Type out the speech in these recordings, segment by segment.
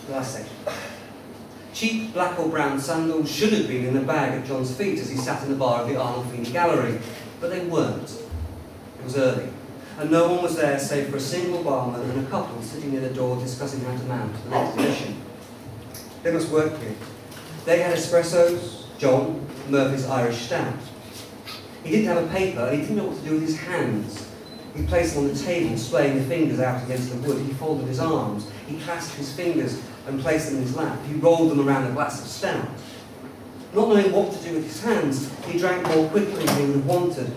The last section. Cheap black or brown sandals should have been in the bag at John's feet as he sat in the bar of the Arnolfini Gallery, but they weren't. It was early, and no one was there save for a single barman and a couple sitting near the door discussing how to mount the next edition. They must work here. They had espressos, John, Murphy's Irish Stout. He didn't have a paper, and he didn't know what to do with his hands. He placed them on the table, swaying the fingers out against the wood. He folded his arms. He clasped his fingers and placed them in his lap. He rolled them around a glass of stout. Not knowing what to do with his hands, he drank more quickly than he would have wanted,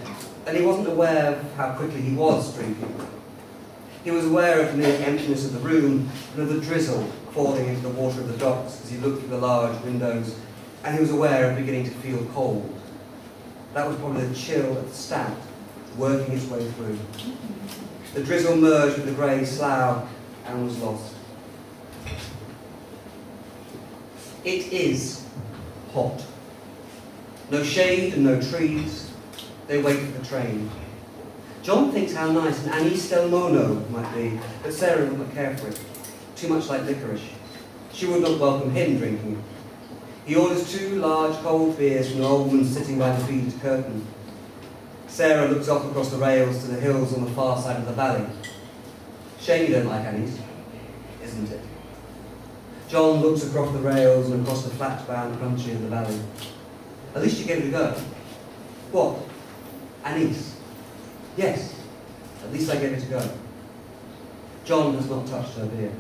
and he wasn't aware of how quickly he was drinking. He was aware of the near emptiness of the room and of the drizzle falling into the water of the docks as he looked through the large windows, and he was aware of beginning to feel cold. That was probably the chill of the stout working its way through. The drizzle merged with the grey slough and was lost. It is hot. No shade and no trees. They wait for the train. John thinks how nice an anise del mono might be, but Sarah would not care for it. Too much like licorice. She would not welcome him drinking it. He orders 2 large cold beers from an old woman sitting by the beaded curtain. Sarah looks off across the rails to the hills on the far side of the valley. Shame you don't like anise, isn't it? John looks across the rails and across the flat-bound country of the valley. At least you gave it a go. What? Anise? Yes, at least I gave it a go. John has not touched her beer.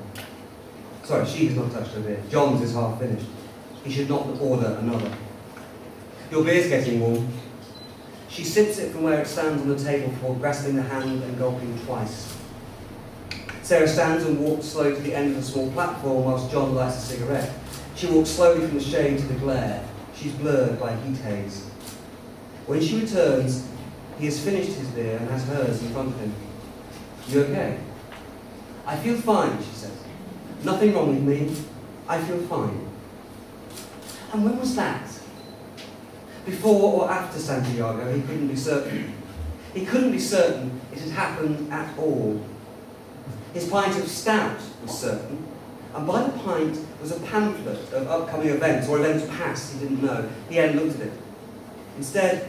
Sorry, she has not touched her beer. John's is half finished. He should not order another. Your beer's getting warm. She sips it from where it stands on the table before grasping the hand and gulping twice. Sarah stands and walks slowly to the end of the small platform whilst John lights a cigarette. She walks slowly from the shade to the glare. She's blurred by heat haze. When she returns, he has finished his beer and has hers in front of him. You okay? I feel fine, she says. Nothing wrong with me. I feel fine. And when was that? Before or after Santiago, he couldn't be certain. He couldn't be certain it had happened at all. His pint of stout was certain, and by the pint was a pamphlet of upcoming events, or events past he didn't know. He hadn't looked at it. Instead,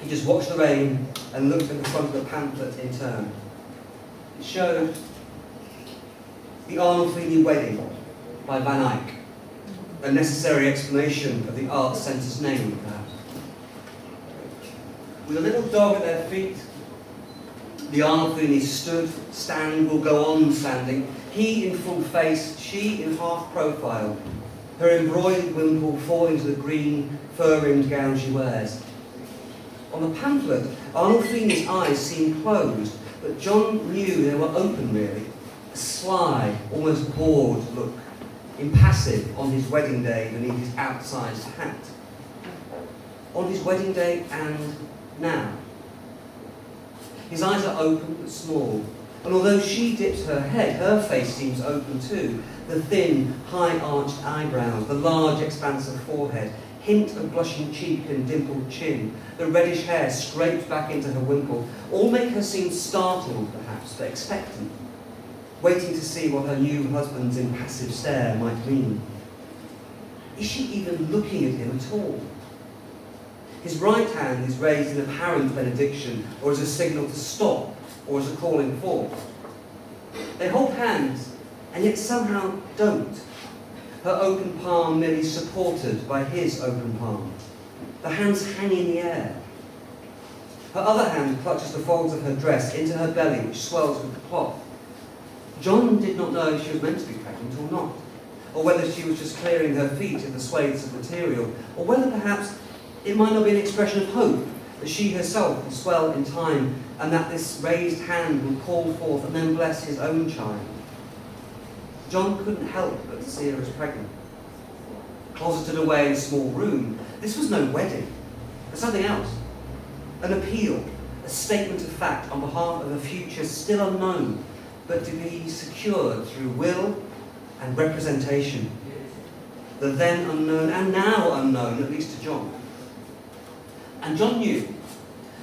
he just watched the rain and looked at the front of the pamphlet in turn. It showed the Arnolfini Wedding by Van Eyck, a necessary explanation of the art centre's name, perhaps. With a little dog at their feet, the Arnolfinis stood, stand, will go on standing, he in full face, she in half profile, her embroidered wimple falling to the green, fur-rimmed gown she wears. On the pamphlet, Arnolfini's eyes seemed closed, but John knew they were open really, a sly, almost bored look, impassive on his wedding day beneath his outsized hat. On his wedding day and now. His eyes are open but small, and although she dips her head, her face seems open too. The thin, high-arched eyebrows, the large expanse of forehead, hint of blushing cheek and dimpled chin, the reddish hair scraped back into her wimple, all make her seem startled, perhaps, but expectant, waiting to see what her new husband's impassive stare might mean. Is she even looking at him at all? His right hand is raised in apparent benediction, or as a signal to stop, or as a calling forth. They hold hands, and yet somehow don't. Her open palm merely supported by his open palm. The hands hang in the air. Her other hand clutches the folds of her dress into her belly, which swells with the cloth. John did not know if she was meant to be pregnant or not, or whether she was just clearing her feet in the swathes of material, or whether perhaps it might not be an expression of hope that she herself will swell in time and that this raised hand will call forth and then bless his own child. John couldn't help but see her as pregnant. Closeted away in a small room, this was no wedding, but something else. An appeal, a statement of fact on behalf of a future still unknown, but to be secured through will and representation. The then unknown and now unknown, at least to John. And John knew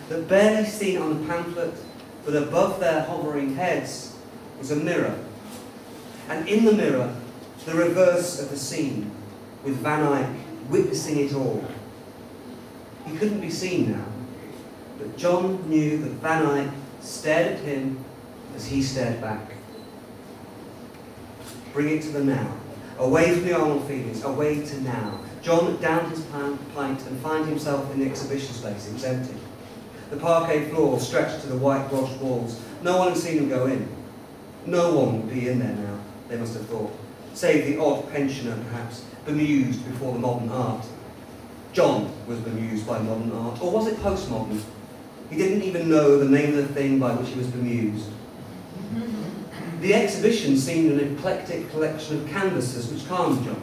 that barely seen on the pamphlet, but above their hovering heads, was a mirror. And in the mirror, The reverse of the scene, with Van Eyck witnessing it all. He couldn't be seen now, but John knew that Van Eyck stared at him as he stared back. Bring it to the now. Away from the Arnold feelings, away to now. John downed his pint and found himself in the exhibition space. It was empty. The parquet floor stretched to the whitewashed walls. No one had seen him go in. No one would be in there now, they must have thought, save the odd pensioner, perhaps, bemused before the modern art. John was bemused by modern art, or was it postmodern? He didn't even know the name of the thing by which he was bemused. The exhibition seemed an eclectic collection of canvases which calmed John.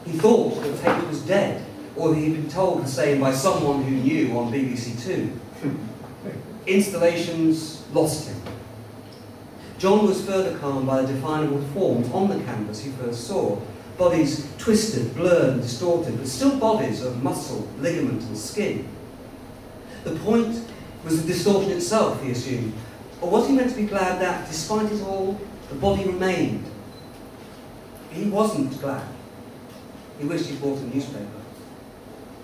He thought that Tate was dead, or he had been told the same by someone who knew on BBC Two. Installations lost him. John was further calmed by the definable forms on the canvas he first saw. Bodies twisted, blurred and distorted, but still bodies of muscle, ligament and skin. The point was the distortion itself, he assumed. Or was he meant to be glad that, despite it all, the body remained? He wasn't glad. He wished he'd bought a newspaper.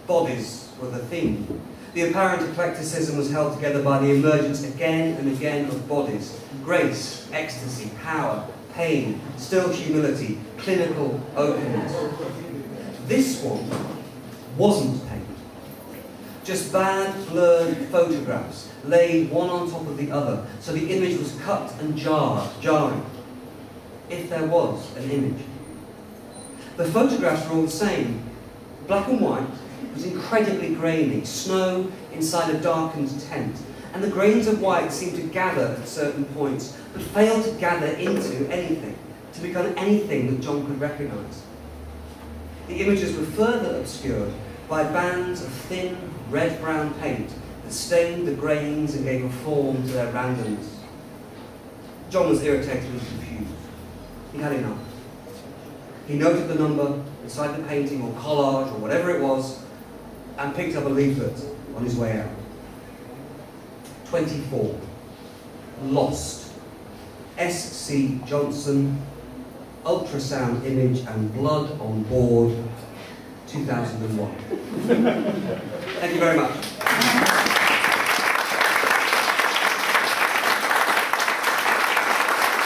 Bodies were the theme. The apparent eclecticism was held together by the emergence again and again of bodies. Grace, ecstasy, power, pain, still humility, clinical openness. This one wasn't pain. Just bad, blurred photographs, laid one on top of the other, so the image was cut and jarring. If there was an image. The photographs were all the same. Black and white was incredibly grainy, snow inside a darkened tent, and the grains of white seemed to gather at certain points, but failed to gather into anything, to become anything that John could recognise. The images were further obscured by bands of thin, red-brown paint that stained the grains and gave a form to their randomness. John was irritated and confused. He had enough. He noted the number inside the painting or collage or whatever it was and picked up a leaflet on his way out. 24. Lost. S.C. Johnson, ultrasound image and blood on board, 2001. Thank you very much.